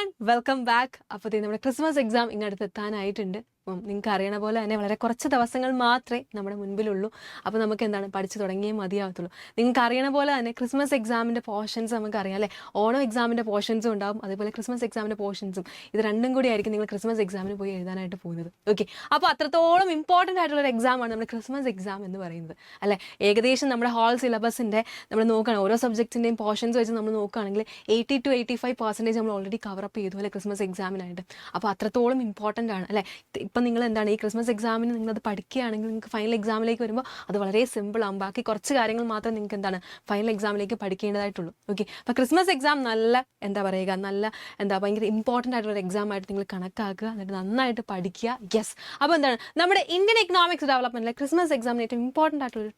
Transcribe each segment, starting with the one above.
Everyone welcome back. അപ്പോൾ നമ്മുടെ Christmas exam ഇങ്ങടുത്ത് എത്താനായിട്ടുണ്ട്. അപ്പം നിങ്ങൾക്ക് അറിയണ പോലെ തന്നെ വളരെ കുറച്ച് ദിവസങ്ങൾ മാത്രമേ നമ്മുടെ മുൻപിലുള്ളൂ. അപ്പോൾ നമുക്ക് എന്താണ് പഠിച്ചു തുടങ്ങിയേ മതിയാവത്തുള്ളൂ. നിങ്ങൾക്ക് അറിയണ പോലെ തന്നെ ക്രിസ്മസ് എക്സാമിൻ്റെ പോർഷൻസ് നമുക്കറിയാം അല്ലേ. ഓണം എക്സാമിൻ്റെ പോർഷൻസും ഉണ്ടാവും, അതേപോലെ ക്രിസ്മസ് എക്സാമിൻ്റെ പോർഷൻസും. ഇത് രണ്ടും കൂടി ആയിരിക്കും നിങ്ങൾ ക്രിസ്മസ് എക്സാമിന് പോയി എഴുതാനായിട്ട് പോകുന്നത്. ഓക്കെ, അപ്പോൾ അത്രത്തോളം ഇമ്പോർട്ടൻ്റ് ആയിട്ടുള്ളൊരു എക്സാമാണ് നമ്മുടെ ക്രിസ്മസ് എക്സാം എന്ന് പറയുന്നത് അല്ലേ. ഏകദേശം നമ്മുടെ ഹോൾ സിലബസിൻ്റെ നമ്മൾ നോക്കുകയാണ്, ഓരോ സബ്ജക്റ്റിൻ്റെയും പോർഷൻസ് വെച്ച് നമ്മൾ നോക്കുകയാണെങ്കിൽ 80 to 85% നമ്മൾ ഓൾറെഡി കവറപ്പ് ചെയ്തു അല്ലേ ക്രിസ്മസ് എക്സാമിനായിട്ട്. അപ്പോൾ അത്രത്തോളം ഇമ്പോർട്ടൻ്റ് ആണ് അല്ലേ. ഇപ്പം നിങ്ങൾ എന്താണ് ഈ ക്രിസ്മസ് എക്സാമിന് നിങ്ങളത് പഠിക്കുകയാണെങ്കിൽ നിങ്ങൾക്ക് ഫൈനൽ എക്സാമിലേക്ക് വരുമ്പോൾ അത് വളരെ സിമ്പിൾ ആകും. ബാക്കി കുറച്ച് കാര്യങ്ങൾ മാത്രം നിങ്ങൾക്ക് എന്താണ് ഫൈനൽ എക്സാമിലേക്ക് പഠിക്കേണ്ടതായിട്ടുള്ളൂ. ഓക്കെ, അപ്പോൾ ക്രിസ്മസ് എക്സാം നല്ല ഭയങ്കര ഇമ്പോർട്ടൻ്റ് ആയിട്ടുള്ള എക്സാം ആയിട്ട് നിങ്ങൾ കണക്കാക്കുക, എന്നിട്ട് നന്നായിട്ട് പഠിക്കുക. യെസ്, അപ്പോൾ എന്താണ് നമ്മുടെ ഇന്ത്യൻ എക്കണോമിക്സ് ഡെവലപ്മെൻറ്റിലെ ക്രിസ്മസ് എക്സാമിന് ഏറ്റവും ഇമ്പോർട്ടൻ്റ് ആയിട്ടുള്ള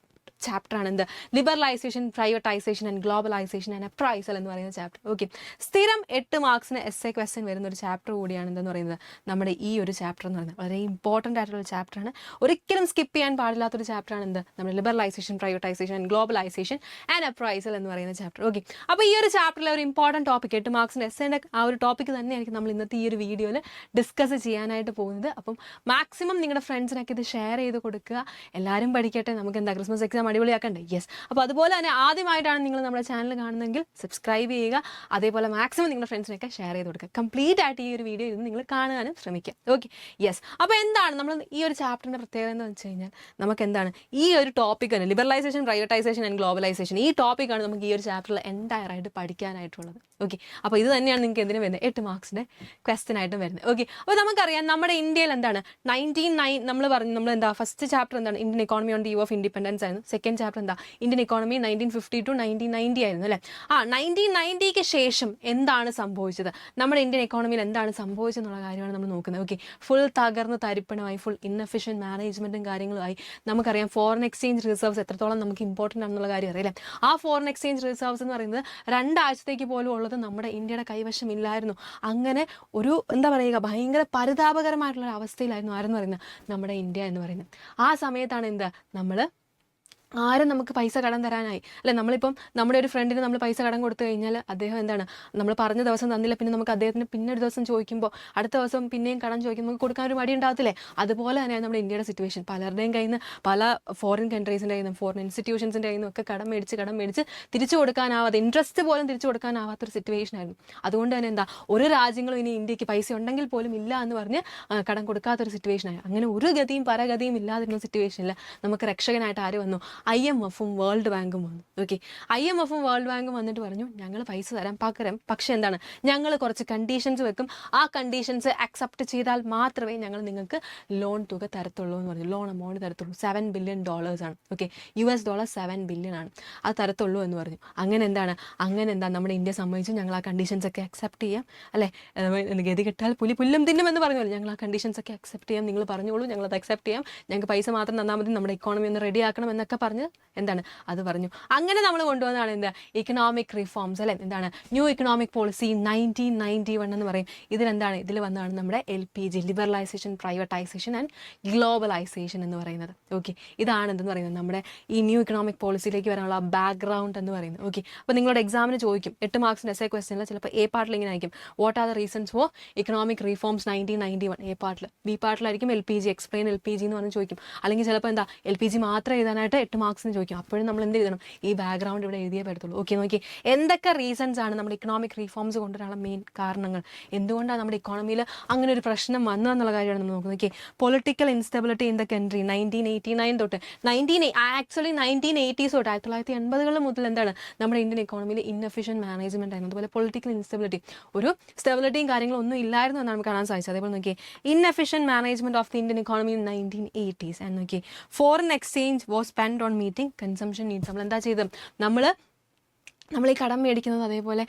ചാപ്റ്റർ ആണ് എന്ത്, liberalisation, privatisation and globalisation and appraisal എന്ന് പറയുന്ന ചാപ്റ്റർ. ഓക്കെ, സ്ഥിരം 8 മാർക്സിന് എസ്സേ ക്വസ്റ്റ്യൻ വരുന്ന ഒരു ചാപ്റ്റർ കൂടിയാണ് എന്തെന്ന് പറയുന്നത് നമ്മുടെ ഈ ഒരു ചാപ്റ്റർ എന്ന് പറയുന്നത്. വളരെ ഇമ്പോർട്ടൻ്റ് ആയിട്ടുള്ള ചാപ്റ്ററാണ്, ഒരിക്കലും സ്കിപ്പ് ചെയ്യാൻ പാടില്ലാത്തൊരു ചാപ്റ്ററാണ് എന്ത്, നമ്മുടെ liberalisation, privatisation and globalisation and appraisal എന്ന് പറയുന്ന ചാപ്റ്റർ. ഓക്കെ, അപ്പോൾ ഈ ഒരു ചാപ്റ്ററിലെ ഒരു ഇമ്പോർട്ടൻറ്റ് ടോപ്പിക് 8 മാർക്സിൻ്റെ എസ്സേൻ്റെ ആ ഒരു ടോപ്പിക് തന്നെയായിരിക്കും നമ്മൾ ഇന്നത്തെ ഈ ഒരു വീഡിയോയിൽ ഡിസ്കസ് ചെയ്യാനായിട്ട് പോകുന്നത്. അപ്പം മാക്സിമം നിങ്ങളുടെ ഫ്രണ്ട്സിനൊക്കെ ഇത് ഷെയർ ചെയ്ത് കൊടുക്കുക, എല്ലാവരും പഠിക്കട്ടെ. നമുക്ക് എന്താ ക്രിസ്മസ് എക്സാം അടിപൊളിയാക്കണ്ടേ. യെസ്, അപ്പോൾ അതുപോലെ തന്നെ ആദ്യമായിട്ടാണ് നിങ്ങൾ നമ്മുടെ ചാനൽ കാണുന്നതെങ്കിൽ സബ്സ്ക്രൈബ് ചെയ്യുക, അതേപോലെ മാക്സിമം നിങ്ങളുടെ ഫ്രണ്ട്സിനൊക്കെ ഷെയർ ചെയ്ത് കൊടുക്കുക. കംപ്ലീറ്റ് ആയിട്ട് ഈ ഒരു വീഡിയോ ഇരുന്ന് നിങ്ങൾ കാണാനും ശ്രമിക്കുക. ഓക്കെ, യെസ്, അപ്പോൾ എന്താണ് നമ്മൾ ഈ ഒരു ചാപ്റ്ററിൻ്റെ പ്രത്യേകത എന്ന് വെച്ച് കഴിഞ്ഞാൽ നമുക്ക് എന്താണ് ഈ ഒരു ടോപ്പിക് തന്നെ ലിബറലൈസേഷൻ, പ്രൈവറ്റൈസേഷൻ ആൻഡ് ഗ്ലോബലൈസേഷൻ, ഈ ടോപ്പിക്കാണ് നമുക്ക് ഈ ഒരു ചാപ്റ്ററിൽ എൻറ്റയർ ആയിട്ട് പഠിക്കാനായിട്ടുള്ളത്. ഓക്കെ, അപ്പോൾ ഇത് തന്നെയാണ് നിങ്ങൾക്ക് എന്തിനു വരുന്നത് 8 മാർക്സിൻ്റെ ക്വസ്റ്റ്യൻ ആയിട്ടും വരുന്നത്. ഓക്കെ, അപ്പോൾ നമുക്കറിയാം നമ്മുടെ ഇന്ത്യയിൽ എന്താണ് 1909 നമ്മൾ എന്താ ഫസ്റ്റ് ചാപ്റ്റർ എന്താണ് Indian economy on the year of independence ആയിരുന്നു. സെക്കൻഡ് ചാപ്റ്റർ എന്താ ഇന്ത്യൻ എക്കോണമി 1950 to 1990 ആയിരുന്നു അല്ലേ. 1990ക്ക് ശേഷം എന്താണ് സംഭവിച്ചത്, നമ്മുടെ ഇന്ത്യൻ എക്കോണമിയിൽ എന്താണ് സംഭവിച്ചതെന്നുള്ള കാര്യമാണ് നമ്മൾ നോക്കുന്നത്. ഓക്കെ, ഫുൾ തകർന്ന് തരിപ്പണമായി, ഫുൾ ഇൻഎഫിഷ്യൻറ്റ് മാനേജ്മെൻറ്റും കാര്യങ്ങളുമായി. നമുക്കറിയാം ഫോറിൻ എക്സ്ചേഞ്ച് റിസർവ്സ് എത്രത്തോളം നമുക്ക് ഇമ്പോർട്ടൻ്റ് ആണെന്നുള്ള കാര്യം അറിയാം. ആ ഫോറിൻ എക്സ്ചേഞ്ച് റിസർവ്സ് എന്ന് പറയുന്നത് 2 ആഴ്ചത്തേക്ക് പോലും ഉള്ളത് നമ്മുടെ ഇന്ത്യയുടെ കൈവശം ഇല്ലായിരുന്നു. അങ്ങനെ ഒരു ഭയങ്കര പരിതാപകരമായിട്ടുള്ള അവസ്ഥയിലായിരുന്നു ആരെന്ന് പറയുന്നത് നമ്മുടെ ഇന്ത്യ എന്ന് പറയുന്നത്. ആ സമയത്താണ് എന്താ ആരും നമുക്ക് പൈസ കടം തരാനായി അല്ലെ. നമ്മളിപ്പം നമ്മുടെ ഒരു ഫ്രണ്ടിന് നമ്മൾ പൈസ കടം കൊടുത്തു കഴിഞ്ഞാൽ അദ്ദേഹം എന്താണ് നമ്മൾ പറഞ്ഞ ദിവസം തന്നില്ല, പിന്നെ നമുക്ക് അദ്ദേഹത്തിന് പിന്നെ ഒരു ദിവസം ചോദിക്കുമ്പോൾ അടുത്ത ദിവസം പിന്നെയും കടം ചോദിക്കുമ്പോൾ നമുക്ക് കൊടുക്കാൻ ഒരു മടി ഉണ്ടാകത്തില്ലേ. അതുപോലെ തന്നെയാണ് നമ്മുടെ ഇന്ത്യയുടെ സിറ്റുവേഷൻ. പലരുടെയും കയ്യിൽ നിന്ന്, പല ഫോറിൻ കൺട്രീസിൻ്റെ കയ്യിൽ നിന്ന്, ഫോറിൻ ഇൻസ്റ്റിറ്റ്യൂഷൻസിൻ്റെ കയ്യിൽ നിന്നൊക്കെ കടം മേടിച്ച് തിരിച്ചു കൊടുക്കാനാവാതെ, ഇൻട്രസ്റ്റ് പോലും തിരിച്ചു കൊടുക്കാനാവാത്തൊരു സിറ്റുവേഷൻ ആയിരുന്നു. അതുകൊണ്ട് തന്നെ എന്താ ഒരു രാജ്യങ്ങളും ഇനി ഇന്ത്യക്ക് പൈസ ഉണ്ടെങ്കിൽ പോലും ഇല്ല എന്ന് പറഞ്ഞ് കടം കൊടുക്കാത്തൊരു സിറ്റുവേഷനായി. അങ്ങനെ ഒരു ഗതിയും പരഗതിയും ഇല്ലാതിരുന്ന സിറ്റുവേഷനിൽ നമുക്ക് രക്ഷകനായിട്ട് ആര് വന്നു, IMFും വേൾഡ് ബാങ്കും വന്നു. ഓക്കെ, IMFും വേൾഡ് ബാങ്കും വന്നിട്ട് പറഞ്ഞു ഞങ്ങൾ പൈസ തരാം പകരം, പക്ഷേ എന്താണ് ഞങ്ങൾ കുറച്ച് കണ്ടീഷൻസ് വെക്കും, ആ കണ്ടീഷൻസ് അക്സെപ്റ്റ് ചെയ്താൽ മാത്രമേ ഞങ്ങൾ നിങ്ങൾക്ക് ലോൺ തുക തരത്തുള്ളൂ എന്ന് പറഞ്ഞു. ലോൺ എമൗണ്ട് തരത്തുള്ളൂ. $7 billion ആണ്. ഓക്കെ, US dollar 7 billion ആണ്, അത് തരത്തുള്ളൂ എന്ന് പറഞ്ഞു. അങ്ങനെ എന്താ നമ്മുടെ ഇന്ത്യ സമ്മതിച്ചു, ഞങ്ങൾ ആ കണ്ടീഷൻസ് ഒക്കെ അക്സെപ്റ്റ് ചെയ്യാം അല്ലേ. ഗതി കെട്ടാൽ പുല്ലും തിന്നുമെന്ന് പറഞ്ഞല്ലോ, ഞങ്ങൾ ആ കണ്ടീഷൻസ് ഒക്കെ അക്സെപ്റ്റ് ചെയ്യാം, നിങ്ങൾ പറഞ്ഞോളൂ ഞങ്ങളത് അക്സെപ്റ്റ് ചെയ്യാം, ഞങ്ങൾക്ക് പൈസ മാത്രം തന്നാൽ മതി, നമ്മുടെ ഇക്കോണമി ഒന്ന് റെഡി ആക്കണം എന്നൊക്കെ പറഞ്ഞ് അത് പറഞ്ഞു. അങ്ങനെ നമ്മൾ കൊണ്ടുവന്നതാണ് എന്താ ഇക്കണോമിക് റിഫോംസ് അല്ലെ. എന്താണ് ന്യൂ ഇക്കണോമിക് പോളിസി 1991 എന്ന് പറയും. ഇതിൽ വന്നതാണ് നമ്മുടെ LPG, liberalisation, privatisation and globalisation എന്ന് പറയുന്നത്. ഓക്കെ, ഇതാണ് എന്തെന്ന് പറയുന്നത് നമ്മുടെ ഈ ന്യൂ ഇക്കണോമിക് പോളിസിയിലേക്ക് വരാനുള്ള ബാക്ക്ഗ്രൗണ്ട് എന്ന് പറയുന്നത്. ഓക്കെ, അപ്പോൾ നിങ്ങളുടെ എക്സാമിന് ചോദിക്കും 8 മാർക്സിൻ്റെ എസ്സേ ക്വസ്റ്റ്യനിൽ ചിലപ്പോൾ A പാർട്ടിൽ ഇങ്ങനെ ആയിരിക്കും, what are the reasons for economic reforms 1991 A പാർട്ടിൽ. B പാർട്ടിലായിരിക്കും LPG, എക്സ്പ്ലെയിൻ LPG എന്ന് പറഞ്ഞ് ചോദിക്കും. അല്ലെങ്കിൽ ചിലപ്പോൾ എന്താ LPG മാത്രം എഴുതാനായിട്ട് 8 മാർക്സിന് ചോദിക്കും. അപ്പോഴും നമ്മൾ എന്ത് എഴുതണം, ഈ ബാക്ക്ഗ്രൗണ്ട് ഇവിടെ എഴുതിയേ പറ്റത്തുള്ളൂ. ഓക്കെ, നോക്കി എന്തൊക്കെ റീസൺസ് ആണ് നമ്മുടെ ഇക്കണോമിക് റീഫോംസ് കൊണ്ടുവരാനുള്ള മെയിൻ കാരണങ്ങൾ, എന്തുകൊണ്ടാണ് നമ്മുടെ ഇക്കോണമിയിൽ അങ്ങനെ ഒരു പ്രശ്നം വന്നതെന്നുള്ള കാര്യമാണ് നമ്മൾ നോക്കുന്നത്. Okay, political instability in the country 1989 തൊട്ട് 1980s തൊട്ട് 1980 മുതൽ എന്താണ് നമ്മുടെ ഇന്ത്യൻ ഇക്കോണമിയിൽ ഇൻഎഫിഷ്യൻറ്റ് മാനേജ്മെൻറ്റ് ആയിരുന്നു. അതുപോലെ പൊളിറ്റിക്കൽ ഇൻസ്റ്റബിലിറ്റി, ഒരു സ്റ്റെബിലിറ്റിയും കാര്യങ്ങളും ഒന്നും ഇല്ലായിരുന്നു എന്നാണ് നമുക്ക് കാണാൻ സാധിച്ചത്. അതേപോലെ നോക്കി inefficient management of the Indian economy in 1980s. And നോക്കി foreign exchange was spend on meeting consumption needs. നമ്മൾ എന്താ ചെയ്തത്, നമ്മൾ ഈ കടം മേടിക്കുന്നത് അതേപോലെ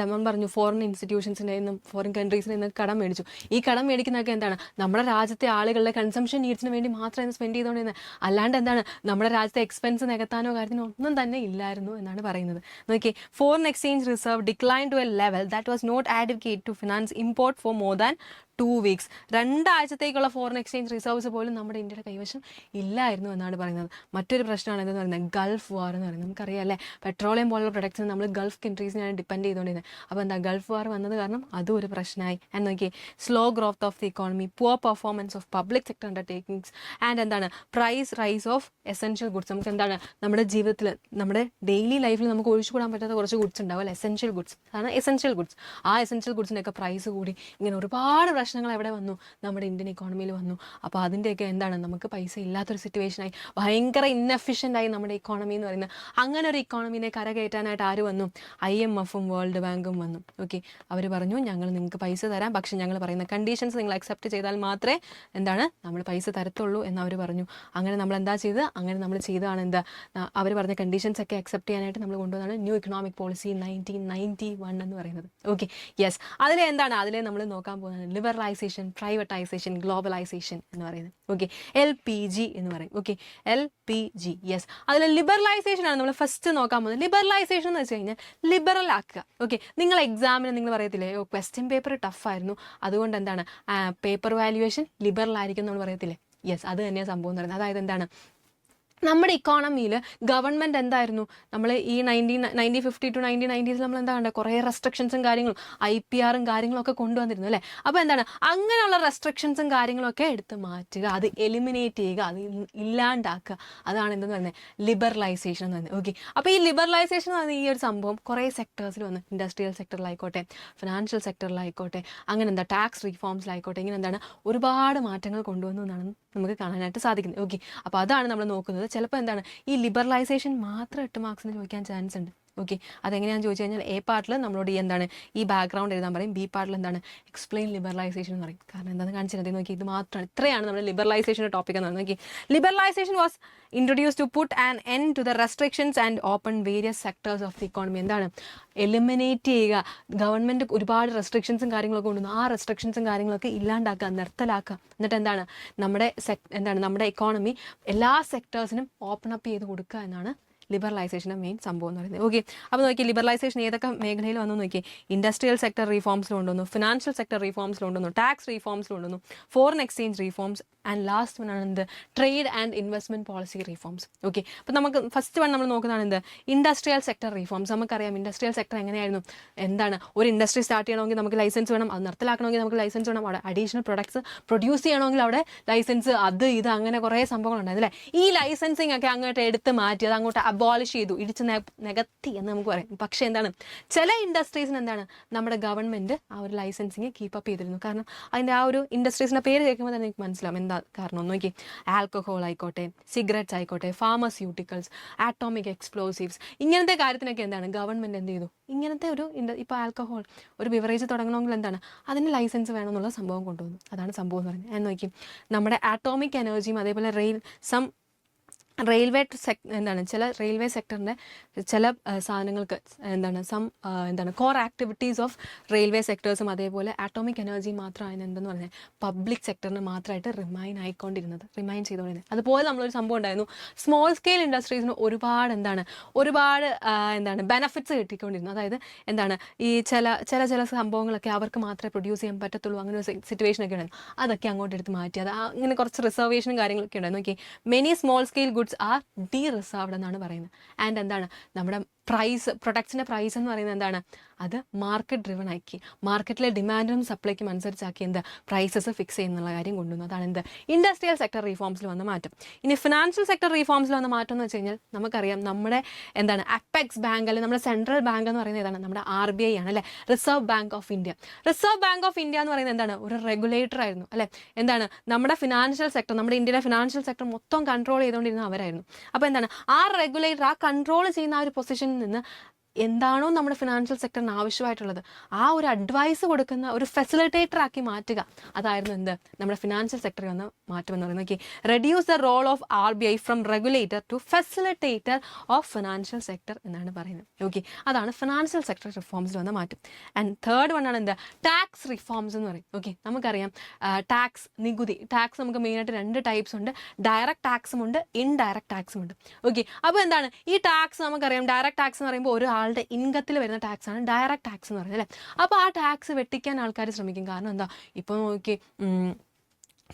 നമ്മൾ പറഞ്ഞു ഫോറിൻ ഇൻസ്റ്റിറ്റ്യൂഷൻസിൻ്റെ നിന്നും ഫോറിൻ കൺട്രീസിൽ നിന്ന് കടം മേടിച്ചു. ഈ കടം മേടിക്കുന്നതൊക്കെ എന്താണ് നമ്മുടെ രാജ്യത്തെ ആളുകളുടെ കൺസംഷൻ നീഡ്സിന് വേണ്ടി മാത്രമേ സ്പെൻഡ് ചെയ്തുകൊണ്ടിരുന്നത്, അല്ലാണ്ട് എന്താണ് നമ്മുടെ രാജ്യത്തെ എക്സ്പെൻസ് നികത്താനോ കാര്യത്തിനോ ഒന്നും തന്നെ ഇല്ലായിരുന്നു എന്നാണ് പറയുന്നത്. നോക്കി foreign exchange reserve decline to a level that was not adequate to finance import for more than 2 weeks. 2 ആഴ്ചത്തേക്കുള്ള ഫോറിൻ എക്സ്ചേഞ്ച് റിസർവ്സ് പോലും നമ്മുടെ ഇന്ത്യയുടെ കൈവശം ഇല്ലായിരുന്നു എന്നാണ് പറയുന്നത്. മറ്റൊരു പ്രശ്നമാണ് എന്തെന്ന് പറയുന്നത് ഗൾഫ് വാർ എന്ന് പറയുന്നത്. നമുക്കറിയാം അല്ലേ, പെട്രോളിയം പോലുള്ള പ്രൊഡക്ട്സിന് നമ്മൾ ഗൾഫ് കൺട്രീസിനാണ് ഡിപ്പെൻഡ് ചെയ്തുകൊണ്ടിരുന്നത്. അപ്പോൾ എന്താ ഗൾഫ് വാർ വന്നത് കാരണം അതും ഒരു പ്രശ്നമായി. എന്ന് നോക്കിയേ, slow growth of the economy, poor performance of public sector undertakings and എന്താണ് price rise of essential goods. നമുക്ക് എന്താണ് നമ്മുടെ ജീവിതത്തിൽ നമ്മുടെ ഡെയിലി ലൈഫിൽ നമുക്ക് ഒഴിച്ചുകൂടാൻ പറ്റാത്ത കുറച്ച് ഗുഡ്സ് ഉണ്ടാവും അല്ലേ, എസെൻഷ്യൽ ഗുഡ്സ്. അതാണ് എസെൻഷ്യൽ ഗുഡ്സ്. ആ എസെൻഷ്യൽ ഗുഡ്സിൻ്റെയൊക്കെ പ്രൈസ് കൂടി ഇങ്ങനെ ഒരുപാട് പ്രശ്നങ്ങൾ എവിടെ വന്നു, നമ്മുടെ ഇന്ത്യൻ ഇക്കോണമിയിൽ വന്നു. അപ്പോൾ അതിൻ്റെയൊക്കെ എന്താണ് നമുക്ക് പൈസ ഇല്ലാത്തൊരു സിറ്റുവേഷനായി, ഭയങ്കര ഇൻഎഫിഷ്യൻ്റായി നമ്മുടെ ഇക്കോണമി എന്ന് പറയുന്നത്. അങ്ങനെ ഒരു ഇക്കോണമിനെ കരകയറ്റാനായിട്ട് ആര് വന്നു? IMFും വേൾഡ് ബാങ്കും വന്നു. ഓക്കെ, അവർ പറഞ്ഞു ഞങ്ങൾ നിങ്ങൾക്ക് പൈസ തരാം, പക്ഷെ ഞങ്ങൾ പറയുന്ന കണ്ടീഷൻസ് നിങ്ങൾ അക്സെപ്റ്റ് ചെയ്താൽ മാത്രമേ എന്താണ് നമ്മൾ പൈസ തരത്തുള്ളൂ എന്ന് അവർ പറഞ്ഞു. അങ്ങനെ നമ്മൾ എന്താ ചെയ്തത്? അങ്ങനെ നമ്മൾ ചെയ്തതാണ് എന്താ, അവർ പറഞ്ഞ കണ്ടീഷൻസ് ഒക്കെ അക്സെപ്റ്റ് ചെയ്യാനായിട്ട് നമ്മൾ കൊണ്ടുവന്നാണ് ന്യൂ ഇക്കണോമിക് പോളിസി 1991 എന്ന് പറയുന്നത്. Okay, yes. അതിലെ എന്താണ്, അതിലെ നമ്മൾ നോക്കാൻ പോകുന്നത് ലിബറലൈസേഷൻ, പ്രൈവറ്റൈസേഷൻ, ഗ്ലോബലൈസേഷൻ എന്ന് പറയുന്നത്. ഓക്കെ, LPG എന്ന് പറയും. Okay, LPG, yes. അതിൽ ലിബറലൈസേഷൻ ആണ് നമ്മൾ ഫസ്റ്റ് നോക്കാൻ പോകുന്നത്. ലിബറലൈസേഷൻ എന്ന് വെച്ച് കഴിഞ്ഞാൽ ലിബറൽ ആക്കുക. ഓക്കെ, നിങ്ങൾ എക്സാമിന് നിങ്ങൾ പറയത്തില്ലേ ക്വസ്റ്റ്യൻ പേപ്പർ ടഫായിരുന്നു, അതുകൊണ്ട് എന്താണ് പേപ്പർ വാല്യുവേഷൻ ലിബറൽ ആയിരിക്കും നമ്മൾ പറയത്തില്ലേ? യെസ്, അത് തന്നെയാണ് സംഭവം എന്ന് പറയുന്നത്. അതായത് എന്താണ്, നമ്മുടെ ഇക്കോണമിയിൽ ഗവൺമെൻറ് എന്തായിരുന്നു, നമ്മൾ ഈ 1950 to 1990s നമ്മൾ എന്താ കണ്ടത്, കുറേ റെസ്ട്രിക്ഷൻസും കാര്യങ്ങളും IPRും കാര്യങ്ങളൊക്കെ കൊണ്ടുവന്നിരുന്നു അല്ലേ. അപ്പോൾ എന്താണ്, അങ്ങനെയുള്ള റെസ്ട്രിക്ഷൻസും കാര്യങ്ങളൊക്കെ എടുത്ത് മാറ്റുക, അത് എലിമിനേറ്റ് ചെയ്യുക, അത് ഇല്ലാണ്ടാക്കുക. അതാണ് എന്തെന്ന് പറയുന്നത് ലിബറലൈസേഷൻ എന്ന് പറയുന്നത്. ഓക്കെ, അപ്പോൾ ഈ ലിബറലൈസേഷൻ എന്ന് പറയുന്ന ഈ ഒരു സംഭവം കുറേ സെക്ടേഴ്സിൽ വന്നു. ഇൻഡസ്ട്രിയൽ സെക്ടറിലായിക്കോട്ടെ, ഫിനാൻഷ്യൽ സെക്ടറിലായിക്കോട്ടെ, അങ്ങനെ എന്താ ടാക്സ് റീഫോംസിലായിക്കോട്ടെ, ഇങ്ങനെ എന്താണ് ഒരുപാട് മാറ്റങ്ങൾ കൊണ്ടുവന്നു എന്നാണ് നമുക്ക് കാണാനായിട്ട് സാധിക്കുന്നത്. ഓക്കെ, അപ്പോൾ അതാണ് നമ്മൾ നോക്കുന്നത്. ചിലപ്പോൾ എന്താണ് ഈ ലിബറലൈസേഷൻ മാത്രം 8 മാർക്സിന് ചോദിക്കാൻ ചാൻസ് ഉണ്ട്. ഓക്കെ, അതെങ്ങനെയാണെന്ന് ചോദിച്ചു കഴിഞ്ഞാൽ A പാർട്ടിൽ നമ്മളോട് എന്താണ് ഈ ബാക്ക്ഗ്രൗണ്ട് എഴുതാൻ പറയും, B പാർട്ടിൽ എന്താണ് എക്സ്പ്ലെയിൻ ലിബറലൈസേഷൻ എന്ന് പറയും. കാരണം എന്താണെന്ന് കാണിച്ചിട്ട് നോക്കി, ഇത് മാത്രമാണ്, ഇത്രയാണ് നമ്മുടെ ലിബറലൈസേഷൻ്റെ ടോപ്പിക് എന്ന് പറയുന്നത്. നോക്കി, liberalisation was introduce to put and end to the restrictions and open various sectors of the economy. എന്താണ് എലിമിനേറ്റ് ചെയ്യുക, ഗവൺമെൻറ് ഒരുപാട് റെസ്ട്രിക്ഷൻസും കാര്യങ്ങളൊക്കെ കൊണ്ടുവന്നു, ആ റെസ്ട്രിക്ഷൻസും കാര്യങ്ങളൊക്കെ ഇല്ലാണ്ടാക്കുക, നിർത്തലാക്കുക. എന്നിട്ട് എന്താണ് നമ്മുടെ ഇക്കോണമി എല്ലാ സെക്ടേഴ്സിനും ഓപ്പൺ അപ്പ് ചെയ്ത് കൊടുക്കുക എന്നാണ് ലിബറലൈസേഷൻ്റെ മെയിൻ സംഭവം എന്ന് പറയുന്നത്. ഓക്കെ, അപ്പോൾ നോക്കി ലിബറലൈസേഷൻ ഏതൊക്കെ മേഖലയിൽ വന്നു നോക്കി, ഇൻഡസ്ട്രിയൽ സെക്ടർ റീഫോംസിൽ കൊണ്ടുവന്നു, ഫിനാൻഷ്യൽ സെക്ടർ റീഫോംസിൽ കൊണ്ടുവന്നു, ടാക്സ് റീഫോംസിൽ കൊണ്ടുവന്നു, foreign exchange reforms and last one ആണ് എന്ത് trade and investment policy reforms. Okay, അപ്പോൾ നമുക്ക് ഫസ്റ്റ് വൺ നമ്മൾ നോക്കുന്നതാണ് എന്ത് ഇൻഡസ്ട്രിയൽ സെക്ടർ റീഫോംസ്. നമുക്കറിയാം ഇൻഡസ്ട്രിയൽ സെക്ടർ എങ്ങനെയായിരുന്നു, എന്താണ് ഒരു ഇൻഡസ്ട്രി സ്റ്റാർട്ട് ചെയ്യണമെങ്കിൽ നമുക്ക് ലൈസൻസ് വേണം, അത് നിർത്തലാക്കണമെങ്കിൽ നമുക്ക് ലൈസൻസ് വേണം, അവിടെ അഡീഷണൽ പ്രൊഡക്ട്സ് പ്രൊഡ്യൂസ് ചെയ്യണമെങ്കിൽ അവിടെ ലൈസൻസ്, അത് ഇത് അങ്ങനെ കുറേ സംഭവങ്ങളുണ്ടായിരുന്നു അല്ലേ. ഈ ലൈസൻസിങ് ഒക്കെ അങ്ങോട്ട് എടുത്ത് മാറ്റി അത് അങ്ങോട്ട് അബോളിഷ് ചെയ്തു, ഇടിച്ച് നികത്തി എന്ന് നമുക്ക് പറയാം. പക്ഷേ എന്താണ് ചില ഇൻഡസ്ട്രീസിന് എന്താണ് നമ്മുടെ ഗവൺമെൻറ് ആ ഒരു ലൈസൻസിങ് കീപ്പ് അപ്പ് ചെയ്തിരുന്നു. കാരണം അതിൻ്റെ ആ ഒരു ഇൻഡസ്ട്രീസിൻ്റെ പേര് കേൾക്കുമ്പോൾ തന്നെ എനിക്ക് മനസ്സിലാവും എന്താ കാരണം. നോക്കി, ആൽക്കഹോൾ ആയിക്കോട്ടെ, സിഗരറ്റ്സ് ആയിക്കോട്ടെ, ഫാർമസ്യൂട്ടിക്കൽസ്, ആറ്റോമിക് എക്സ്പ്ലോസീവ്സ്, ഇങ്ങനത്തെ കാര്യത്തിനൊക്കെ എന്താണ് ഗവൺമെൻറ് എന്ത് ചെയ്തു, ഇങ്ങനത്തെ ഒരു ഇപ്പോൾ ആൽക്കഹോൾ ഒരു ബിവറേജ് തുടങ്ങണമെങ്കിൽ എന്താണ് അതിന് ലൈസൻസ് വേണമെന്നുള്ള സംഭവം കൊണ്ടുവന്നു. അതാണ് സംഭവം എന്ന് പറയുന്നത്. ഞാൻ നോക്കി, നമ്മുടെ ആറ്റോമിക് എനർജിയും അതേപോലെ റെയിൽവേ ചില റെയിൽവേ സെക്ടറിൻ്റെ ചില സാധനങ്ങൾക്ക് കോർ ആക്ടിവിറ്റീസ് ഓഫ് റെയിൽവേ സെക്ടേഴ്സും അതേപോലെ ആറ്റോമിക് എനർജി മാത്രമാണ് എന്തെന്ന് പറഞ്ഞാൽ പബ്ലിക് സെക്ടറിന് മാത്രമായിട്ട് റിമൈൻ ചെയ്തുകൊണ്ടിരുന്നത്. അതുപോലെ നമ്മളൊരു സംഭവം ഉണ്ടായിരുന്നു, സ്മോൾ സ്കെയിൽ ഇൻഡസ്ട്രീസിന് ഒരുപാട് ബെനഫിറ്റ്സ് കിട്ടിക്കൊണ്ടിരുന്നു. അതായത് ഈ ചില സംഭവങ്ങളൊക്കെ അവർക്ക് മാത്രമേ പ്രൊഡ്യൂസ് ചെയ്യാൻ പറ്റത്തുള്ളൂ, അങ്ങനെ ഒരു സിറ്റുവേഷനൊക്കെ ഉണ്ടായിരുന്നു. അതൊക്കെ അങ്ങോട്ട് എടുത്ത് മാറ്റി, അത് അങ്ങനെ കുറച്ച് റിസർവേഷനും കാര്യങ്ങളൊക്കെ ഉണ്ടായിരുന്നു. Okay, many small scale goods are dereserved എന്നാണ് പറയുന്നത്. ആൻഡ് നമ്മുടെ പ്രൊഡക്ട്സിൻ്റെ പ്രൈസ് എന്ന് പറയുന്നത് എന്താണ്, അത് മാർക്കറ്റ് ഡ്രിവൺ ആക്കി, മാർക്കറ്റിലെ ഡിമാൻഡിനും സപ്ലൈക്കും അനുസരിച്ചാക്കി പ്രൈസസ് ഫിക്സ് ചെയ്യുന്നുള്ള കാര്യം കൊണ്ടുവന്നു. അതാണ് ഇൻഡസ്ട്രിയൽ സെക്ടർ റീഫോംസിൽ വന്ന മാറ്റം. ഇനി ഫിനാൻഷ്യൽ സെക്ടർ റീഫോംസിൽ വന്ന മാറ്റം എന്ന് വെച്ച് കഴിഞ്ഞാൽ നമുക്കറിയാം നമ്മുടെ അപ്പെക്സ് ബാങ്ക് അല്ലെങ്കിൽ നമ്മുടെ സെൻട്രൽ ബാങ്ക് എന്ന് പറയുന്നത് ഏതാണ്, നമ്മുടെ RBI ആണ് അല്ലേ, reserve bank of India. Reserve bank of India എന്ന് പറയുന്നത് എന്താണ്, ഒരു റെഗുലേറ്റർ ആയിരുന്നു അല്ലേ. നമ്മുടെ ഫിനാൻഷ്യൽ സെക്ടർ, നമ്മുടെ ഇന്ത്യയിലെ ഫിനാൻഷ്യൽ സെക്ടർ മൊത്തം കൺട്രോൾ ചെയ്തുകൊണ്ടിരുന്ന അവരായിരുന്നു. അപ്പോൾ ആ റെഗുലേറ്റർ, ആ കൺട്രോൾ ചെയ്യുന്ന ആ ഒരു പൊസിഷനിൽ നിന്ന് എന്താണോ നമ്മുടെ ഫിനാൻഷ്യൽ സെക്ടറിന് ആവശ്യമായിട്ടുള്ളത് ആ ഒരു അഡ്വൈസ് കൊടുക്കുന്ന ഒരു ഫെസിലിറ്റേറ്റർ ആക്കി മാറ്റുക. അതായിരുന്നു നമ്മുടെ ഫിനാൻഷ്യൽ സെക്ടറിൽ വന്ന മാറ്റം എന്ന് പറയുന്നത്. Okay, reduce the role of RBI from regulator to facilitator of financial sector എന്നാണ് പറയുന്നത്. ഓക്കെ, അതാണ് ഫിനാൻഷ്യൽ സെക്ടർ റിഫോംസിൽ വന്ന മാറ്റം. ആൻഡ് തേർഡ് വൺ ആണ് ടാക്സ് റിഫോംസ് എന്ന് പറയും. ഓക്കെ, നമുക്കറിയാം നികുതി ടാക്സ് നമുക്ക് മെയിനായിട്ട് 2 ടൈപ്സ് ഉണ്ട്, ഡയറക്റ്റ് ടാക്സും ഉണ്ട്, ഇൻഡയറക്റ്റ് ടാക്സും ഉണ്ട്. ഓക്കെ, അപ്പോൾ ഈ ടാക്സ് നമുക്കറിയാം, ഡയറക്റ്റ് ടാക്സ് എന്ന് പറയുമ്പോൾ ഒരാൾ ഒരാളുടെ ഇൻകത്തിൽ വരുന്ന ടാക്സ് ആണ് ഡയറക്റ്റ് ടാക്സ് എന്ന് പറയുന്നത് അല്ലേ. അപ്പോൾ ആ ടാക്സ് വെട്ടിക്കാൻ ആൾക്കാർ ശ്രമിക്കും. കാരണം എന്താ, ഇപ്പോൾ നോക്കി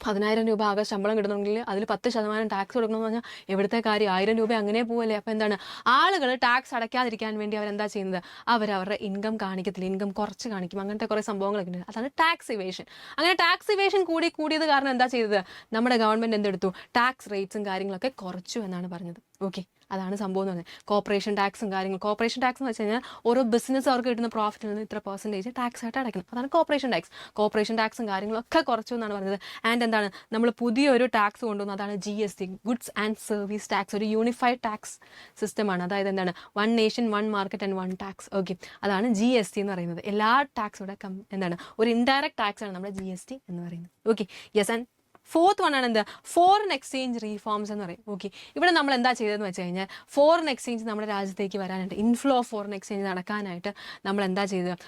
10,000 രൂപ ആകെ ശമ്പളം കിട്ടുന്നുണ്ടെങ്കിൽ അതിൽ 10% ടാക്സ് കൊടുക്കണമെന്ന് പറഞ്ഞാൽ എവിടുത്തെ കാര്യം, 1000 രൂപ അങ്ങനെ പോവല്ലേ. അപ്പോൾ എന്താണ്, ആളുകൾ ടാക്സ് അടയ്ക്കാതിരിക്കാൻ വേണ്ടി അവരെന്താ ചെയ്യുന്നത്, അവരുടെ ഇൻകം കാണിക്കത്തില്ല, ഇൻകം കുറച്ച് കാണിക്കും. അങ്ങനത്തെ കുറേ സംഭവങ്ങളൊക്കെ ഉണ്ട്. അതാണ് ടാക്സ് ഇവേഷൻ. അങ്ങനെ ടാക്സ് ഇവേഷൻ കൂടിയത് കാരണം എന്താ ചെയ്തത്, നമ്മുടെ ഗവൺമെൻറ് എന്തെടുത്തു, ടാക്സ് റേറ്റ്സും കാര്യങ്ങളൊക്കെ കുറച്ചു എന്നാണ് പറഞ്ഞത്. ഓക്കെ, അതാണ് സംഭവം എന്ന് പറഞ്ഞത്. കോർപ്പറേഷൻ ടാക്സും കാര്യങ്ങളും. കോർപ്പറേഷൻ ടാക്സ് എന്ന് വെച്ച് കഴിഞ്ഞാൽ ഓരോ ബിസിനസ് അവർക്ക് കിട്ടുന്ന പ്രോഫിറ്റിൽ നിന്ന് ഇത്ര % ടാക്സ് ആയിട്ട് അടയ്ക്കണം. അതാണ് കോർപ്പറേഷൻ ടാക്സ്. കോർപ്പറേഷൻ ടാക്സും കാര്യങ്ങളൊക്കെ കുറച്ചു എന്നാണ് പറഞ്ഞത്. ആൻഡ് എന്താണ്, നമ്മൾ പുതിയൊരു ടാക്സ് കൊണ്ടുവന്നു, അതാണ് GST, goods and service tax. ഒരു യൂണിഫൈഡ് ടാക്സ് സിസ്റ്റമാണ്. അതായത് എന്താണ്, 1 nation 1 market and 1 tax. Okay, അതാണ് GST എന്ന് പറയുന്നത്. എല്ലാ ടാക്സോടെ എന്താണ്, ഒരു ഇൻഡയറക്റ്റ് ടാക്സ് ആണ് നമ്മുടെ GST എന്ന് പറയുന്നത്. Okay, yes. And 4th one ആണ് എന്ത്, ഫോറിൻ എക്സ്ചേഞ്ച് റീഫോംസ് എന്ന് പറയും. ഓക്കെ, ഇവിടെ നമ്മൾ എന്താ ചെയ്തതെന്ന് വെച്ച് കഴിഞ്ഞാൽ, ഫോറിൻ എക്സ്ചേഞ്ച് നമ്മുടെ രാജ്യത്തേക്ക് വരാനായിട്ട്, ഇൻഫ്ലോ ഓഫ് ഫോറിൻ എക്സ്ചേഞ്ച് നടക്കാനായിട്ട് നമ്മൾ എന്താ ചെയ്തത്,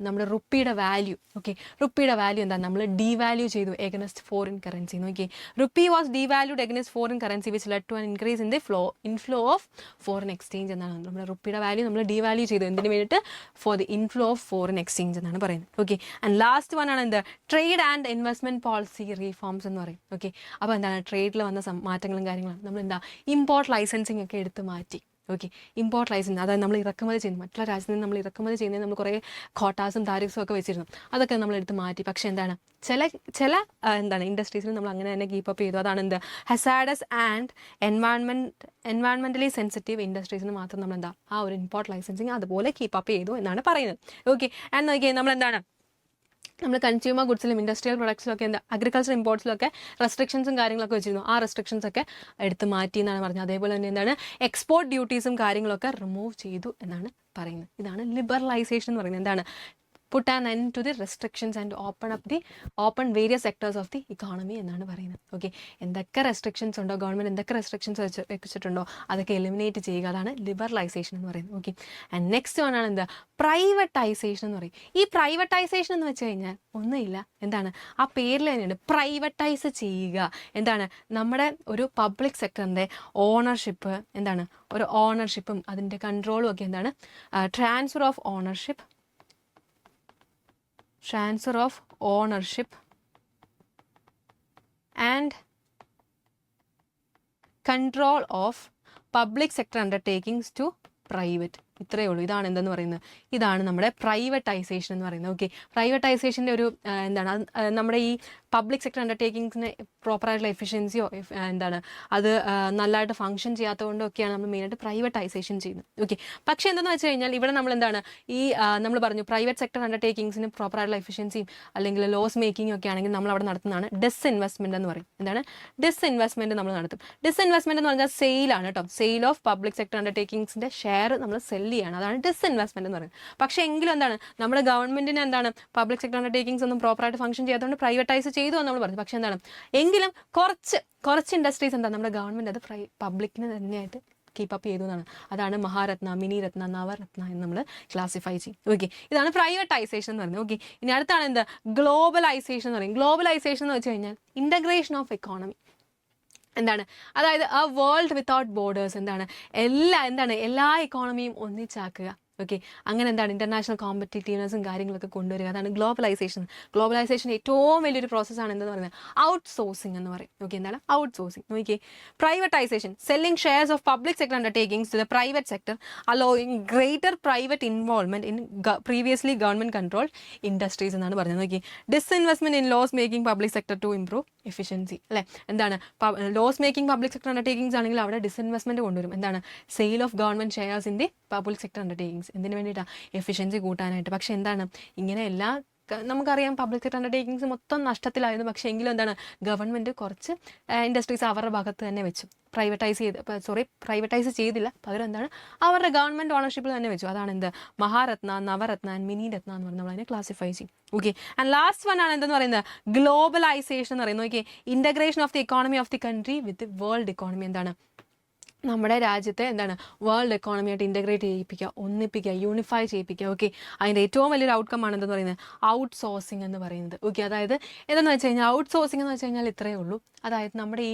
നമ്മുടെ റുപ്പിയുടെ വാല്യൂ, ഓക്കെ, റുപ്പിയുടെ വാല്യൂ എന്താ, നമ്മൾ ഡീവാല്യൂ ചെയ്തു എഗനസ്റ്റ് ഫോറിൻ കറൻസി. നോക്കി, rupee was devalued against foreign currency which led to an increase in the inflow of foreign exchange എന്നാണ്. നമ്മുടെ റുപ്പിയുടെ വാല്യൂ നമ്മൾ ഡീവാല്യൂ ചെയ്തു. എന്തിനു വേണ്ടിയിട്ട്, for the inflow of foreign exchange എന്നാണ് പറയുന്നത്. ഓക്കെ, ആൻഡ് ലാസ്റ്റ് വൺ ആണ് എന്ത്, trade and investment policy reforms എന്ന് പറയും. ഓക്കെ, അപ്പോൾ എന്താണ്, ട്രേഡിൽ വന്ന മാറ്റങ്ങളും കാര്യങ്ങളും നമ്മൾ എന്താ, ഇമ്പോർട്ട് ലൈസൻസിങ് ഒക്കെ എടുത്ത് മാറ്റി. ഓക്കെ, ഇമ്പോർട്ട് ലൈസൻസ്, അതായത് നമ്മൾ ഇറക്കുമതി ചെയ്യുന്നു, മറ്റുള്ള രാജ്യത്ത് നിന്ന് നമ്മൾ ഇറക്കുമതി ചെയ്യുന്നതിന് നമ്മൾ കുറേ ഖോട്ടാസും താരിഫ്സും ഒക്കെ വെച്ചിരുന്നു. അതൊക്കെ നമ്മൾ എടുത്ത് മാറ്റി. പക്ഷേ എന്താണ്, ചില എന്താണ് ഇൻഡസ്ട്രീസിൽ നമ്മൾ അങ്ങനെ തന്നെ കീപ്പപ്പ് ചെയ്തു. അതാണ് എന്ത്, ഹസാഡസ് ആൻഡ് എൻവയൺമെൻ്റലി സെൻസിറ്റീവ് ഇൻഡസ്ട്രീസിന് മാത്രം നമ്മൾ എന്താ, ആ ഒരു ഇമ്പോർട്ട് ലൈസൻസിങ് അതുപോലെ കീപ്പപ്പ് ചെയ്തു എന്നാണ് പറയുന്നത്. ഓക്കെ, ആൻഡ് നോക്കിയാൽ നമ്മൾ എന്താണ്, നമ്മൾ കൺസ്യൂമർ ഗുഡ്സിലും ഇൻഡസ്ട്രിയൽ പ്രൊഡക്ട്സിലും ഒക്കെ എന്താ, അഗ്രികൾച്ചർ ഇമ്പോർട്ട്സിലൊക്കെ റെസ്ട്രിക്ഷൻസും കാര്യങ്ങളൊക്കെ വെച്ചിരുന്നു. ആ റെസ്ട്രിക്ഷൻസ് ഒക്കെ എടുത്ത് മാറ്റി എന്നാണ് പറഞ്ഞത്. അതേപോലെ തന്നെ എന്താണ്, എക്സ്പോർട്ട് ഡ്യൂട്ടീസും കാര്യങ്ങളൊക്കെ റിമൂവ് ചെയ്തു എന്നാണ് പറയുന്നത്. ഇതാണ് ലിബറലൈസേഷൻ എന്ന് പറയുന്നത്. എന്താണ്, put an end to the restrictions and open various sectors of the economy എന്നാണ് പറയുന്നത്. ഓക്കെ, എന്തൊക്കെ റെസ്ട്രിക്ഷൻസ് ഉണ്ടോ, ഗവൺമെൻറ് എന്തൊക്കെ റെസ്ട്രിക്ഷൻസ് വെച്ചിട്ടുണ്ടോ അതൊക്കെ എലിമിനേറ്റ് ചെയ്യുക. അതാണ് ലിബറലൈസേഷൻ എന്ന് പറയുന്നത്. ഓക്കെ, ആൻഡ് നെക്സ്റ്റ് വൺ ആണ് എന്താ, പ്രൈവറ്റൈസേഷൻ എന്ന് പറയും. ഈ പ്രൈവറ്റൈസേഷൻ എന്ന് വെച്ച് കഴിഞ്ഞാൽ ഒന്നുമില്ല, എന്താണ്, ആ പേരിൽ തന്നെയുണ്ട്, പ്രൈവറ്റൈസ് ചെയ്യുക. എന്താണ്, നമ്മുടെ ഒരു പബ്ലിക് സെക്ടറിൻ്റെ ഓണർഷിപ്പ്, എന്താണ്, ഒരു ഓണർഷിപ്പും അതിൻ്റെ കൺട്രോളും ഒക്കെ എന്താണ്, transfer of ownership and control of public sector undertakings to private. ഇത്രയേ ഉള്ളൂ. ഇതാണ് എന്തെന്ന് പറയുന്നത്, ഇതാണ് നമ്മുടെ പ്രൈവറ്റൈസേഷൻ എന്ന് പറയുന്നത്. ഓക്കെ, പ്രൈവറ്റൈസേഷൻ്റെ ഒരു എന്താണ്, നമ്മുടെ ഈ പബ്ലിക് സെക്ടർ അണ്ടർടേക്കിങ്സിന് പ്രോപ്പറായിട്ടുള്ള എഫിഷ്യൻസിയോ എന്താണ് അത് നല്ലതായിട്ട് ഫംഗ്ഷൻ ചെയ്യാത്തതുകൊണ്ടോ ഒക്കെയാണ് നമ്മൾ മെയിനായിട്ട് പ്രൈവറ്റൈസേഷൻ ചെയ്യുന്നത്. ഓക്കെ, പക്ഷേ എന്താണെന്ന് വെച്ച് കഴിഞ്ഞാൽ ഇവിടെ നമ്മൾ എന്താണ്, ഈ നമ്മൾ പറഞ്ഞു പ്രൈവറ്റ് സെക്ടർ അണ്ടർടേക്കിങ്സിന് പ്രോപ്പറായിട്ടുള്ള എഫിഷ്യൻസിയും അല്ലെങ്കിൽ ലോസ് മേക്കിംഗ് ഒക്കെ ആണെങ്കിൽ നമ്മൾ അവിടെ നടത്തുന്നതാണ് ഡിസ്ഇൻവെസ്റ്റ്മെന്റ് എന്ന് പറയും. എന്താണ്, ഡിസ്ഇൻവെസ്റ്റ്മെന്റ് നമ്മൾ നടത്തും. ഡിസ്ഇൻവെസ്റ്റ്മെന്റ് എന്ന് പറഞ്ഞാൽ സെയിലാണ് കേട്ടോ, സെയിൽ ഓഫ് പബ്ലിക് സെക്ടർ അണ്ടർടേക്കിങ്സിന്റെ ഷെയർ നമ്മൾ സെല്ല് ചെയ്യാണ്. അതാണ് ഡിസ്ഇൻവെസ്റ്റ്മെന്റ് എന്ന് പറയുന്നത്. പക്ഷേ എങ്കിലും എന്താണ്, നമ്മുടെ ഗവൺമെന്റിന് എന്താണ്, പബ്ലിക് സെക്ടർ അണ്ടർടേക്കിങ്സ് ഒന്നും പ്രോപ്പറായിട്ട് ഫംഗ്ഷൻ ചെയ്യാത്തതുകൊണ്ട് പ്രൈവറ്റൈസ് ചെയ്തു എന്ന് നമ്മൾ പറഞ്ഞു. പക്ഷേ എന്താണ്, എങ്കിലും കുറച്ച് ഇൻഡസ്ട്രീസ് എന്താ, നമ്മുടെ ഗവൺമെന്റ് അത് പബ്ലിക്കിന് തന്നെയായിട്ട് കീപ്പപ്പ് ചെയ്തു എന്നാണ്. അതാണ് മഹാരത്ന, മിനി രത്ന, നവരത്ന എന്ന് നമ്മൾ ക്ലാസിഫൈ ചെയ്യും. ഓക്കെ, ഇതാണ് പ്രൈവറ്റൈസേഷൻ എന്ന് പറയുന്നത്. ഓക്കെ, ഇനി അടുത്താണ് എന്ത്, ഗ്ലോബലൈസേഷൻ എന്ന് പറയും. ഗ്ലോബലൈസേഷൻ എന്ന് വെച്ച് കഴിഞ്ഞാൽ ഇൻ്റഗ്രേഷൻ ഓഫ് എക്കോണമി. എന്താണ്, അതായത് ആ വേൾഡ് വിത്തൗട്ട് ബോർഡേഴ്സ്, എന്താണ് എല്ലാ എക്കോണമിയും ഒന്നിച്ചാക്കുക. ഓക്കെ, അങ്ങനെ എന്താണ്, ഇന്റർനാഷണൽ കോമ്പറ്റീറ്റീവ്നെസ്സും കാര്യങ്ങളൊക്കെ കൊണ്ടുവരിക. അതാണ് ഗ്ലോബലൈസേഷൻ. ഗ്ലോബലൈസേഷൻ ഏറ്റവും വലിയൊരു പ്രോസസ്സാണ് എന്തെന്ന് പറയുന്നത്, ഔട്ട് സോഴ്സിംഗ് എന്ന് പറയും. ഓക്കെ, എന്താണ് ഔട്ട് സോഴ്സിംഗ്? നോക്കിയേ, privatisation, selling shares of public sector undertakings to the private sector allowing greater private involvement in previously government controlled industries എന്നാണ് പറഞ്ഞത്. നോക്കി, disinvestment in loss making public sector to improve efficiency. അല്ലെ, എന്താണ്, loss making public sector undertakings ആണെങ്കിൽ അവിടെ disinvestment കൊണ്ടുവരും. എന്താണ്, sale of government shares in the public sector undertakings. എന്തിനു വേണ്ടിയിട്ടാണ്, എഫിഷ്യൻസി കൂട്ടാനായിട്ട്. പക്ഷെ എന്താണ്, ഇങ്ങനെ നമുക്കറിയാം പബ്ലിക് സെക്ടർ അണ്ടർടേക്കിങ്സ് മൊത്തം നഷ്ടത്തിലായിരുന്നു. പക്ഷേ എങ്കിലും എന്താണ്, ഗവൺമെൻറ് കുറച്ച് ഇൻഡസ്ട്രീസ് അവരുടെ ഭാഗത്ത് തന്നെ വെച്ചു. പ്രൈവറ്റൈസ് ചെയ്തില്ല, പകരം എന്താണ്, അവരുടെ ഗവൺമെൻറ് ഓണർഷിപ്പിൽ തന്നെ വെച്ചു. അതാണ് എന്ത്, മഹാരത്ന, നവരത്ന ആൻഡ് മിനി രത്ന എന്ന് പറഞ്ഞാൽ നമ്മളതിനെ ക്ലാസിഫൈ ചെയ്യും. ഓക്കെ, ആൻഡ് ലാസ്റ്റ് വൺ ആണ് എന്തെന്ന് പറയുന്നത്, ഗ്ലോബലൈസേഷൻ എന്ന് പറയുന്നത്. Okay, integration of the economy of the country with world economy. എന്താണ്, നമ്മുടെ രാജ്യത്തെ എന്താണ്, വേൾഡ് എക്കോണമിയായിട്ട് ഇൻ്റഗ്രേറ്റ് ചെയ്യിപ്പിക്കുക, ഒന്നിപ്പിക്കുക, യൂണിഫൈ ചെയ്യിപ്പിക്കുക. ഓക്കെ, അതിൻ്റെ ഏറ്റവും വലിയൊരു ഔട്ട്കം ആണ് എന്തെന്ന് പറയുന്നത്, ഔട്ട് സോഴ്സിംഗ് എന്ന് പറയുന്നത്. ഓക്കെ, അതായത് എന്താണെന്ന് വെച്ച് കഴിഞ്ഞാൽ, ഔട്ട് സോഴ്സിംഗ് എന്ന് വെച്ച് കഴിഞ്ഞാൽ ഇത്രയേ ഉള്ളൂ. അതായത് നമ്മുടെ ഈ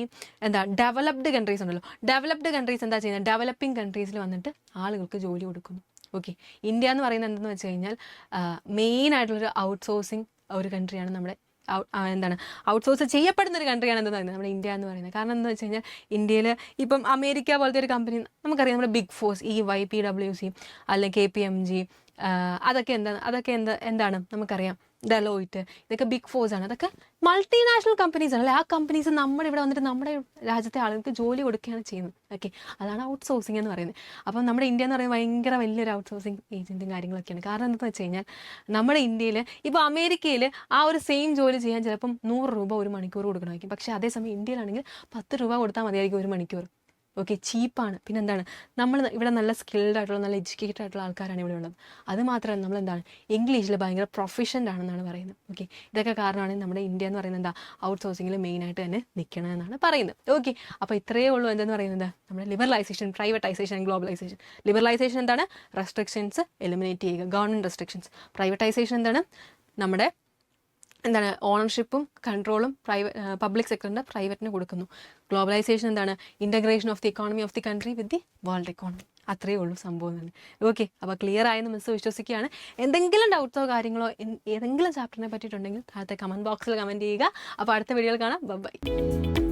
ഡെവലപ്ഡ് കൺട്രീസ് ഉണ്ടല്ലോ, ഡെവലപ്ഡ് കൺട്രീസ് എന്താ ചെയ്യുന്നത്, ഡെവലപ്പിംഗ് കൺട്രീസിൽ വന്നിട്ട് ആളുകൾക്ക് ജോലി കൊടുക്കുന്നു. ഓക്കെ, ഇന്ത്യ എന്ന് പറയുന്നത് എന്തെന്ന് വെച്ച് കഴിഞ്ഞാൽ മെയിൻ ആയിട്ടുള്ളൊരു ഔട്ട്സോഴ്സിങ് ഒരു കൺട്രിയാണ് നമ്മുടെ എന്താണ് ഔട്ട്സോഴ്സ് ചെയ്യപ്പെടുന്ന ഒരു കൺട്രിയാണ് എന്തെന്ന് പറയുന്നത് നമ്മുടെ ഇന്ത്യ എന്ന് പറയുന്നത്. കാരണം എന്താണെന്ന് വെച്ച് കഴിഞ്ഞാൽ ഇന്ത്യയിൽ ഇപ്പം അമേരിക്ക പോലത്തെ ഒരു കമ്പനി നമുക്കറിയാം, നമ്മുടെ ബിഗ് ഫോഴ്സ് EY, PwC അല്ലെങ്കിൽ KPMG, അതൊക്കെ എന്താണ് നമുക്കറിയാം, ഡെലോയിറ്റ്, ഇതൊക്കെ ബിഗ് ഫോഴ്സ് ആണ്. അതൊക്കെ മൾട്ടിനാഷണൽ കമ്പനീസ് ആണ് അല്ലെ. ആ കമ്പനീസ് നമ്മുടെ ഇവിടെ വന്നിട്ട് നമ്മുടെ രാജ്യത്തെ ആളുകൾക്ക് ജോലി കൊടുക്കുകയാണ് ചെയ്യുന്നത്. ഓക്കെ, അതാണ് ഔട്ട്സോഴ്സിംഗ് എന്ന് പറയുന്നത്. അപ്പം നമ്മുടെ ഇന്ത്യ എന്ന് പറയുന്നത് ഭയങ്കര വലിയൊരു ഔട്ട്സോഴ്സിംഗ് ഏജൻറ്റും കാര്യങ്ങളൊക്കെയാണ്. കാരണം എന്താണെന്ന് വെച്ച് കഴിഞ്ഞാൽ നമ്മുടെ ഇന്ത്യയിൽ ഇപ്പോൾ അമേരിക്കയിൽ ആ ഒരു സെയിം ജോലി ചെയ്യാൻ ചിലപ്പം 100 രൂപ ഒരു മണിക്കൂർ കൊടുക്കണമായിരിക്കും. പക്ഷേ അതേസമയം ഇന്ത്യയിലാണെങ്കിൽ 10 രൂപ കൊടുത്താൽ മതിയായിരിക്കും ഒരു മണിക്കൂർ. ഓക്കെ, ചീപ്പാണ്. പിന്നെ എന്താണ്, നമ്മൾ ഇവിടെ നല്ല സ്കിൽഡ് ആയിട്ടുള്ള നല്ല എഡ്യൂക്കേറ്റഡ് ആയിട്ടുള്ള ആൾക്കാരാണ് ഇവിടെ ഉള്ളത്. അത് മാത്രമല്ല നമ്മളെന്താണ് ഇംഗ്ലീഷിൽ ഭയങ്കര പ്രൊഫഷൻ്റ് ആണെന്നാണ് പറയുന്നത്. ഓക്കെ, ഇതൊക്കെ കാരണമാണ് നമ്മുടെ ഇന്ത്യ എന്ന് പറയുന്നത് ഔട്ട്സോഴ്സിങ്ങിൽ മെയിനായിട്ട് തന്നെ നിൽക്കണമെന്നാണ് പറയുന്നത്. ഓക്കെ, അപ്പോൾ ഇത്രയേ ഉള്ളൂ എന്തെന്ന് പറയുന്നത് നമ്മുടെ ലിബറലൈസേഷൻ, പ്രൈവറ്റൈസേഷൻ, ഗ്ലോബലൈസേഷൻ. ലിബറലൈസേഷൻ എന്താണ്, റെസ്ട്രിക്ഷൻസ് എലിമിനേറ്റ് ചെയ്യുക, ഗവൺമെൻറ് റെസ്ട്രിക്ഷൻസ്. പ്രൈവറ്റൈസേഷൻ എന്താണ്, നമ്മുടെ ഓണർഷിപ്പും കൺട്രോളും പബ്ലിക് സെക്ടറിൻ്റെ പ്രൈവറ്റിന് കൊടുക്കുന്നു. ഗ്ലോബലൈസേഷൻ എന്താണ്, integration of the economy of the country with the world economy. അത്രയേ ഉള്ളൂ സംഭവം തന്നെ. ഓക്കെ, അപ്പോൾ ക്ലിയർ ആയെന്ന് മിസ് വിശ്വസിക്കുകയാണ്. എന്തെങ്കിലും ഡൗട്ട്സോ കാര്യങ്ങളോ ഏതെങ്കിലും ചാപ്റ്ററിനെ പറ്റിയിട്ടുണ്ടെങ്കിൽ താഴത്തെ കമൻറ്റ് ബോക്സിൽ കമൻറ്റ് ചെയ്യുക. അപ്പോൾ അടുത്ത വീഡിയോയിൽ കാണാം. ബൈ.